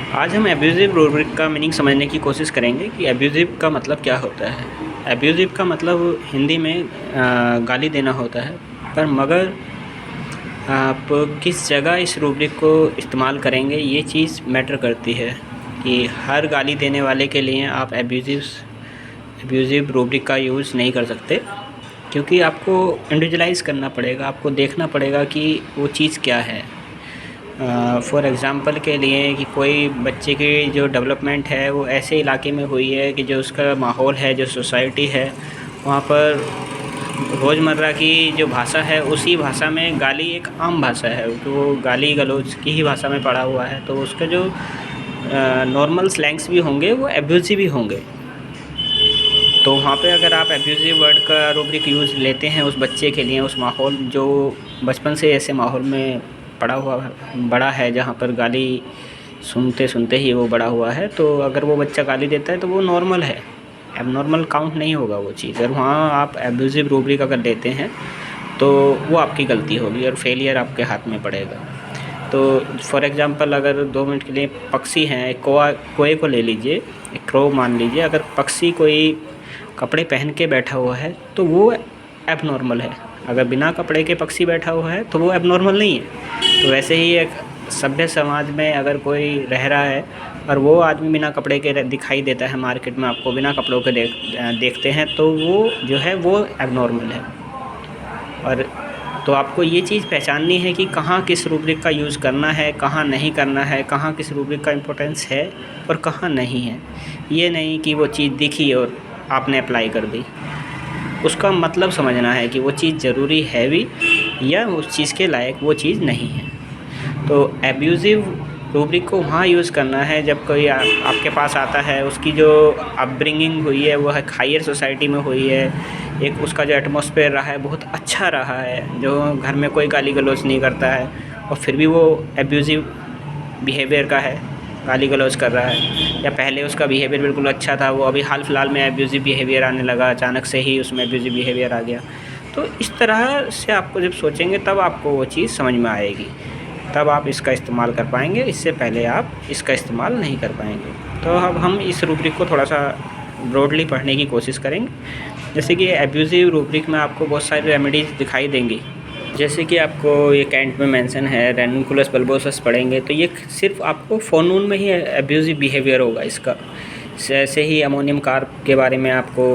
आज हम abusive rubric का मीनिंग समझने की कोशिश करेंगे कि एब्यूज़िव का मतलब क्या होता है। एब्यूज़िव का मतलब हिंदी में गाली देना होता है, पर मगर आप किस जगह इस रूब्रिक को इस्तेमाल करेंगे ये चीज़ मैटर करती है कि हर गाली देने वाले के लिए आप एब्यूज़िव रूब्रिक का यूज़ नहीं कर सकते, क्योंकि आपको इंडिविजुअलाइज़ करना पड़ेगा, आपको देखना पड़ेगा कि वो चीज़ क्या है। फॉर एग्ज़ाम्पल के लिए कि कोई बच्चे की जो डेवलपमेंट है वो ऐसे इलाके में हुई है कि जो उसका माहौल है, जो सोसाइटी है, वहाँ पर रोज़मर्रा की जो भाषा है उसी भाषा में गाली एक आम भाषा है, तो वो गाली गलौज की ही भाषा में पढ़ा हुआ है, तो उसके जो नॉर्मल स्लैंग्स भी होंगे वो एब्यूज़िव ही होंगे। तो वहाँ पे अगर आप एब्यूज़िव वर्ड का रूब्रिक यूज़ लेते हैं उस बच्चे के लिए, उस माहौल जो बचपन से ऐसे माहौल में पड़ा हुआ बड़ा है जहाँ पर गाली सुनते सुनते ही वो बड़ा हुआ है, तो अगर वो बच्चा गाली देता है तो वो नॉर्मल है, एबनॉर्मल काउंट नहीं होगा वो चीज़। और वहाँ आप एब्यूज़िव रूब्रिक अगर लेते हैं तो वो आपकी गलती होगी और फेलियर आपके हाथ में पड़ेगा। तो फॉर एग्ज़ाम्पल अगर 2 मिनट के लिए पक्षी हैं, कोए को ले लीजिए, एक क्रो मान लीजिए, अगर पक्षी कोई कपड़े पहन के बैठा हुआ है तो वो एबनॉर्मल है, अगर बिना कपड़े के पक्षी बैठा हुआ है तो वो एबनॉर्मल नहीं है। तो वैसे ही एक सभ्य समाज में अगर कोई रह रहा है और वो आदमी बिना कपड़े के दिखाई देता है, मार्केट में आपको बिना कपड़ों के देखते हैं, तो वो जो है वो एबनॉर्मल है। और तो आपको ये चीज़ पहचाननी है कि कहाँ किस रूब्रिक का यूज़ करना है, कहाँ नहीं करना है, कहाँ किस रूब्रिक का इम्पोर्टेंस है और कहाँ नहीं है। ये नहीं कि वो चीज़ दिखी और आपने अप्लाई कर दी, उसका मतलब समझना है कि वो चीज़ ज़रूरी है भी या उस चीज़ के लायक वो चीज़ नहीं है। तो एब्यूज़िव रूब्रिक को वहाँ यूज़ करना है जब कोई आपके पास आता है, उसकी जो अपब्रिंगिंग हुई है वो एक हायर सोसाइटी में हुई है, एक उसका जो एटमॉस्फेयर रहा है बहुत अच्छा रहा है, जो घर में कोई गाली गलौज नहीं करता है और फिर भी वो एब्यूज़िव बिहेवियर का है, गाली गलौज कर रहा है, या पहले उसका बिहेवियर बिल्कुल अच्छा था, वो अभी हाल फिलहाल में एब्यूज़िव बिहेवियर आने लगा, अचानक से ही उसमें एब्यूज़िव बिहेवियर आ गया। तो इस तरह से आपको जब सोचेंगे तब आपको वो चीज़ समझ में आएगी, तब आप इसका इस्तेमाल कर पाएंगे, इससे पहले आप इसका इस्तेमाल नहीं कर पाएंगे। तो अब हम इस रूब्रिक को थोड़ा सा ब्रॉडली पढ़ने की कोशिश करेंगे। जैसे कि एब्यूज़िव रूब्रिक में आपको बहुत सारी रेमेडीज़ दिखाई देंगी, जैसे कि आपको ये कैंट में मेंशन है रैनकुलस बल्बोसस पढ़ेंगे तो ये सिर्फ आपको फोनून में ही एब्यूज़िव बिहेवियर होगा इसका। ऐसे ही अमोनियम कार्ब के बारे में आपको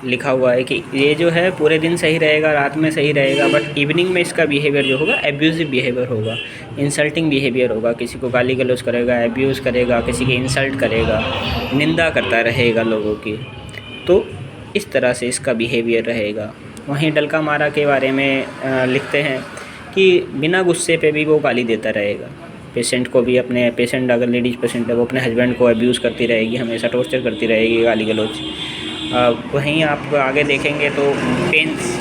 लिखा हुआ है कि ये जो है पूरे दिन सही रहेगा, रात में सही रहेगा, बट इवनिंग में इसका बिहेवियर जो होगा एब्यूज़िव बिहेवियर होगा, इंसल्टिंग बिहेवियर होगा, किसी को गाली गलौज करेगा, एब्यूज़ करेगा, किसी की इंसल्ट करेगा, निंदा करता रहेगा लोगों की, तो इस तरह से इसका बिहेवियर रहेगा। वहीं डलका मारा के बारे में लिखते हैं कि बिना गुस्से पे भी वो गाली देता रहेगा, पेशेंट को भी, अपने पेशेंट अगर लेडीज़ पेशेंट है वो अपने हस्बैंड को अब्यूज़ करती रहेगी, हमेशा टॉर्चर करती रहेगी, गाली गलौज। वहीं आप आगे देखेंगे तो पेन्स,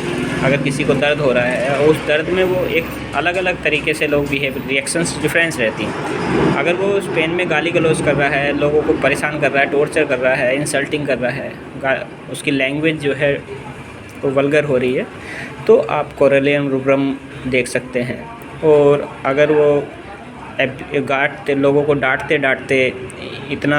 अगर किसी को दर्द हो रहा है उस दर्द में वो एक अलग अलग तरीके से लोग रिएक्शंस डिफरेंस रहती हैं। अगर वो उस पेन में गाली गलौज कर रहा है, लोगों को परेशान कर रहा है, टॉर्चर कर रहा है, इंसल्टिंग कर रहा है, उसकी लैंग्वेज जो है वो वल्गर हो रही है, तो आप कोरेलियम रूब्रम देख सकते हैं। और अगर वो लोगों को डांटते इतना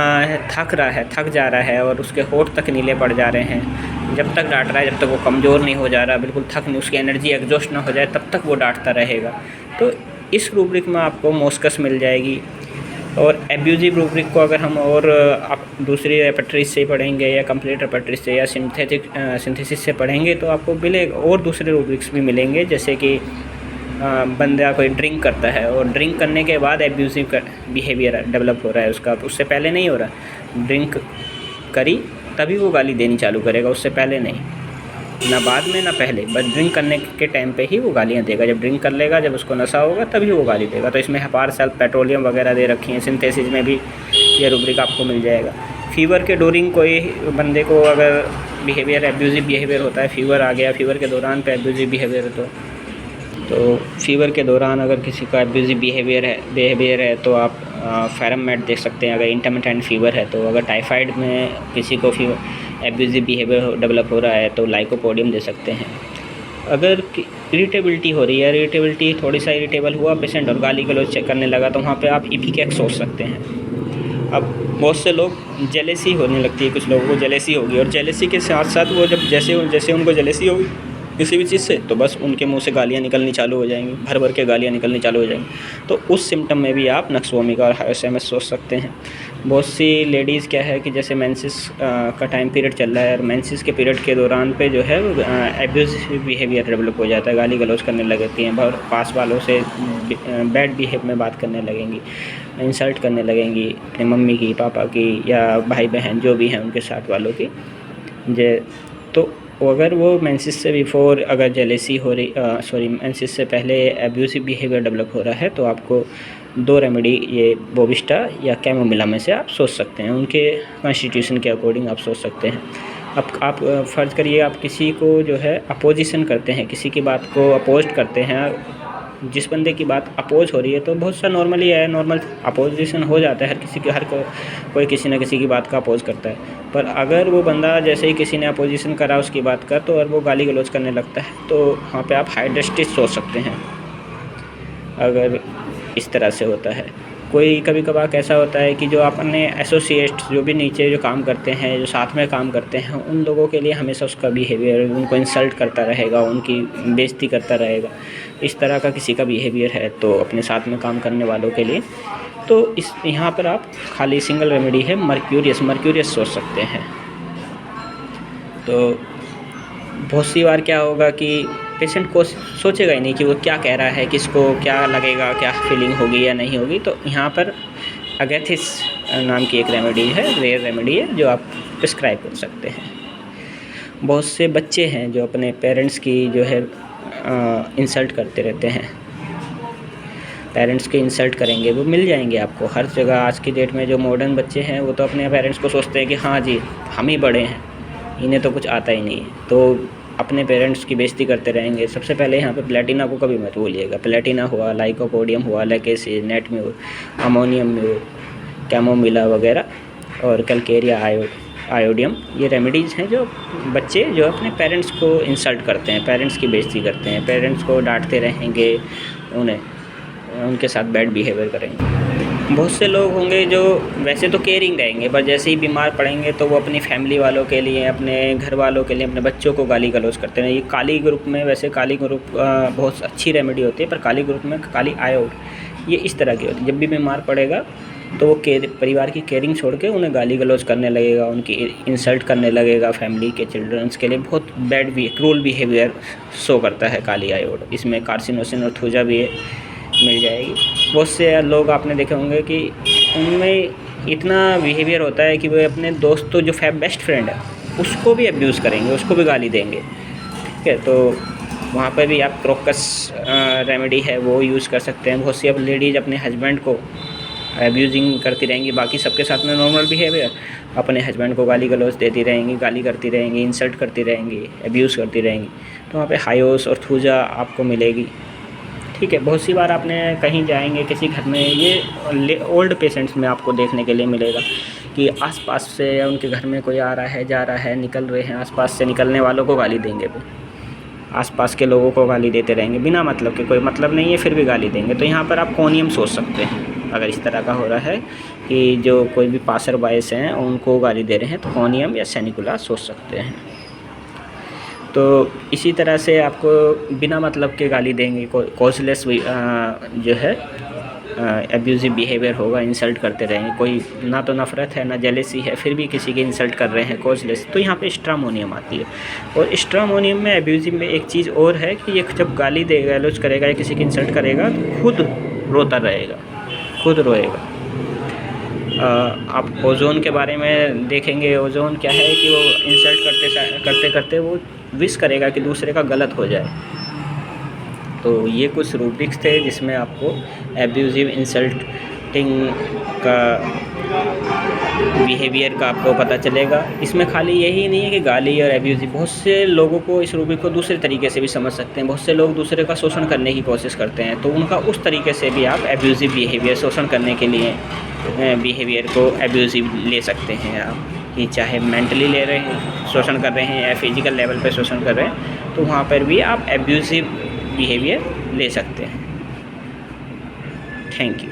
थक रहा है, थक जा रहा है और उसके होंठ तक नीले पड़ जा रहे हैं, जब तक डांट रहा है, जब तक वो कमज़ोर नहीं हो जा रहा, बिल्कुल थक नहीं, उसकी एनर्जी एग्जॉस्ट ना हो जाए, तब तक वो डांटता रहेगा। तो इस रूब्रिक में आपको मोस्कस मिल जाएगी। और एब्यूज़िव रूब्रिक को अगर हम और आप दूसरी रेपर्टरीज से पढ़ेंगे या कंप्लीट रेपर्टरीज से या सिंथेसिस से पढ़ेंगे तो आपको मिलेगा, और दूसरे रूब्रिक्स भी मिलेंगे, जैसे कि बंदा कोई ड्रिंक करता है और ड्रिंक करने के बाद एब्यूज़िव बिहेवियर डेवलप हो रहा है उसका, उससे पहले नहीं हो रहा। ड्रिंक करी तभी वो गाली देनी चालू करेगा, उससे पहले नहीं, ना बाद में ना पहले, बस ड्रिंक करने के टाइम पे ही वो गालियाँ देगा। जब ड्रिंक कर लेगा, जब उसको नशा होगा तभी वो गाली देगा। तो इसमें हेपार सल्फ, पेट्रोलियम वगैरह दे रखी हैं। सिंथेसिस में भी ये रूब्रिक आपको मिल जाएगा। फ़ीवर के ड्यूरिंग कोई बंदे को अगर बिहेवियर एब्यूज़िव बिहेवियर होता है, फ़ीवर आ गया, फ़ीवर के दौरान पे एब्यूज़िव बिहेवियर तो फ़ीवर के दौरान अगर किसी का एब्यूज़िव बिहेवियर है तो आप फेरम मेड देख सकते हैं। अगर इंटरमिटेंट फ़ीवर है, तो अगर टाइफाइड में किसी को एब्यूज़िव बिहेवियर डेवलप हो रहा है तो लाइकोपोडियम दे सकते हैं। अगर इरिटेबिलिटी हो रही है, इरिटेबिलिटी थोड़ी सा इरिटेबल हुआ पेशेंट और गाली गलौज चेक करने लगा, तो वहाँ पे आप इपिकेक्स सोच सकते हैं। अब बहुत से लोग जेलेसी होने लगती है, कुछ लोगों को जेलेसी होगी, और जेलेसी के साथ साथ वो जब जैसे उनको जेलेसी होगी किसी भी चीज़ से, तो बस उनके मुंह से गालियाँ निकलनी चालू हो जाएंगी, भर भर के गालियाँ निकलनी चालू हो जाएंगी। तो उस सिम्टम में भी आप नक्स-वोमिका और हाइपोसैलेमस सोच सकते हैं। बहुत सी लेडीज़ क्या है कि जैसे मेंसेस का टाइम पीरियड चल रहा है, और मेंसेस के पीरियड के दौरान पे जो है एब्यूज़िव बिहेवियर डेवलप हो जाता है, गाली गलौज करने लगती हैं, और पास वालों से बैड बिहेव में बात करने लगेंगी, इंसल्ट करने लगेंगी अपनी मम्मी की, पापा की, या भाई बहन जो भी हैं उनके साथ वालों की। तो अगर वो मेंसेस से बिफ़ोर अगर जेलेसी हो रही मेंसेस से पहले एब्यूसिव बिहेवियर डेवलप हो रहा है, तो आपको 2 रेमेडी ये बोविस्टा या कैमोमिला में से आप सोच सकते हैं, उनके कॉन्स्टिट्यूशन के अकॉर्डिंग आप सोच सकते हैं। अब आप फ़र्ज़ करिए आप किसी को जो है अपोजिशन करते हैं, किसी की बात को अपोज़ करते हैं, जिस बंदे की बात अपोज़ हो रही है तो बहुत सा नॉर्मली है, नॉर्मल अपोजिशन हो जाता है, कोई किसी न किसी की बात का अपोज़ करता है। पर अगर वो बंदा जैसे ही किसी ने अपोजिशन करा उसकी बात का, तो और वो गाली गलौज करने लगता है, तो वहाँ पे आप हाइड्रेस्टिस सोच सकते हैं। अगर इस तरह से होता है, कोई कभी कभार ऐसा होता है कि जो अपने एसोसिएट्स जो भी नीचे जो काम करते हैं, जो साथ में काम करते हैं, उन लोगों के लिए हमेशा उसका बिहेवियर उनको इंसल्ट करता रहेगा, उनकी बेइज्जती करता रहेगा। इस तरह का किसी का बिहेवियर है तो अपने साथ में काम करने वालों के लिए, तो यहाँ पर आप खाली सिंगल रेमेडी है मर्क्यूरियस सोच सकते हैं। तो बहुत सी बार क्या होगा कि पेशेंट को सोचेगा ही नहीं कि वो क्या कह रहा है, किसको क्या लगेगा, क्या फीलिंग होगी या नहीं होगी। तो यहाँ पर अगैथिस नाम की एक रेमेडी है, रेयर रेमेडी है, जो आप प्रिस्क्राइब कर सकते हैं। बहुत से बच्चे हैं जो अपने पेरेंट्स की जो है इंसल्ट करते रहते हैं, पेरेंट्स के इंसल्ट करेंगे, वो मिल जाएंगे आपको हर जगह। आज की डेट में जो मॉडर्न बच्चे हैं वो तो अपने पेरेंट्स को सोचते हैं कि हाँ जी हम ही बड़े हैं, इन्हें तो कुछ आता ही नहीं है, तो अपने पेरेंट्स की बेइज्जती करते रहेंगे। सबसे पहले यहाँ पे प्लेटिना को कभी मत भूलिएगा। प्लेटिना हुआ, लाइकोपोडियम हुआ, लैकेसी, नेटम्यूर, अमोनियम म्यूर, कैमोमिला वगैरह, और कैलकेरिया आयोडियम, ये रेमेडीज़ हैं जो बच्चे जो अपने पेरेंट्स को इंसल्ट करते हैं, पेरेंट्स की बेइज्जती करते हैं, पेरेंट्स को डांटते रहेंगे, उनके साथ बैड बिहेवियर करेंगे। बहुत से लोग होंगे जो वैसे तो केयरिंग रहेंगे, पर जैसे ही बीमार पड़ेंगे तो वो अपनी फैमिली वालों के लिए, अपने घर वालों के लिए, अपने बच्चों को गाली गलौज करते हैं। ये काली ग्रुप में, वैसे काली ग्रुप बहुत अच्छी रेमेडी होती है, पर काली ग्रुप में काली आयोड ये इस तरह की होती है। जब भी बीमार पड़ेगा तो वो परिवार की केयरिंग छोड़ के उन्हें गाली गलौज करने लगेगा, उनकी इंसल्ट करने लगेगा, फैमिली के चिल्ड्रंस के लिए बहुत बैड क्रूल बिहेवियर शो करता है काली आयोड। इसमें कार्सिनोसिन और थूजा भी मिल जाएगी। बहुत से लोग आपने देखे होंगे कि उनमें इतना बिहेवियर होता है कि वो अपने दोस्त तो जो बेस्ट फ्रेंड है उसको भी अब्यूज़ करेंगे, उसको भी गाली देंगे, ठीक है। तो वहाँ पर भी आप क्रोकस रेमेडी है वो यूज़ कर सकते हैं। बहुत सी अब लेडीज़ अपने हस्बैंड को अब्यूजिंग करती रहेंगी, बाकी सबके साथ में नॉर्मल बिहेवियर, अपने हस्बैंड को गाली गलौज देती रहेंगी, गाली करती रहेंगी, इंसल्ट करती रहेंगी, अब्यूज़ करती रहेंगी, तो वहाँ पे हायोस और थूजा आपको मिलेगी, ठीक है। बहुत सी बार आपने कहीं जाएंगे किसी घर में, ये ओल्ड पेशेंट्स में आपको देखने के लिए मिलेगा कि आसपास से या उनके घर में कोई आ रहा है, जा रहा है, निकल रहे हैं, आसपास से निकलने वालों को गाली देंगे, वो आसपास के लोगों को गाली देते रहेंगे बिना मतलब के, कोई मतलब नहीं है फिर भी गाली देंगे। तो यहाँ पर आप कोनियम सोच सकते हैं। अगर इस तरह का हो रहा है कि जो कोई भी पासर बायस हैं उनको गाली दे रहे हैं, तो कोनियम या सेनिकुला सोच सकते हैं। तो इसी तरह से आपको बिना मतलब के गाली देंगे, कॉजलेस जो है एब्यूजिव बिहेवियर होगा, इंसल्ट करते रहेंगे, कोई ना तो नफ़रत है ना जेलेसी है, फिर भी किसी के इंसल्ट कर रहे हैं, कॉजलेस। तो यहाँ पे स्ट्रामोनियम आती है। और स्ट्रामोनियम में एब्यूजिव में एक चीज़ और है कि ये जब गाली देगा, गलौज करेगा या किसी की इंसल्ट करेगा तो खुद रोता रहेगा, खुद रोएगा। आप ओजोन के बारे में देखेंगे, ओजोन क्या है कि वो इंसल्ट करते करते वो विश करेगा कि दूसरे का गलत हो जाए। तो ये कुछ रूब्रिक्स थे जिसमें आपको एब्यूजिव इंसल्टिंग का बिहेवियर का आपको पता चलेगा। इसमें खाली यही नहीं है कि गाली और एब्यूजिव, बहुत से लोगों को इस रूब्रिक को दूसरे तरीके से भी समझ सकते हैं। बहुत से लोग दूसरे का शोषण करने की कोशिश करते हैं, तो उनका उस तरीके से भी आप एब्यूजिव बिहेवियर, शोषण करने के लिए बिहेवियर को एब्यूजिव ले सकते हैं आप, कि चाहे मेंटली ले रहे हैं, शोषण कर रहे हैं, या फिजिकल लेवल पे शोषण कर रहे हैं, तो वहाँ पर भी आप एब्यूजिव बिहेवियर ले सकते हैं। Thank you.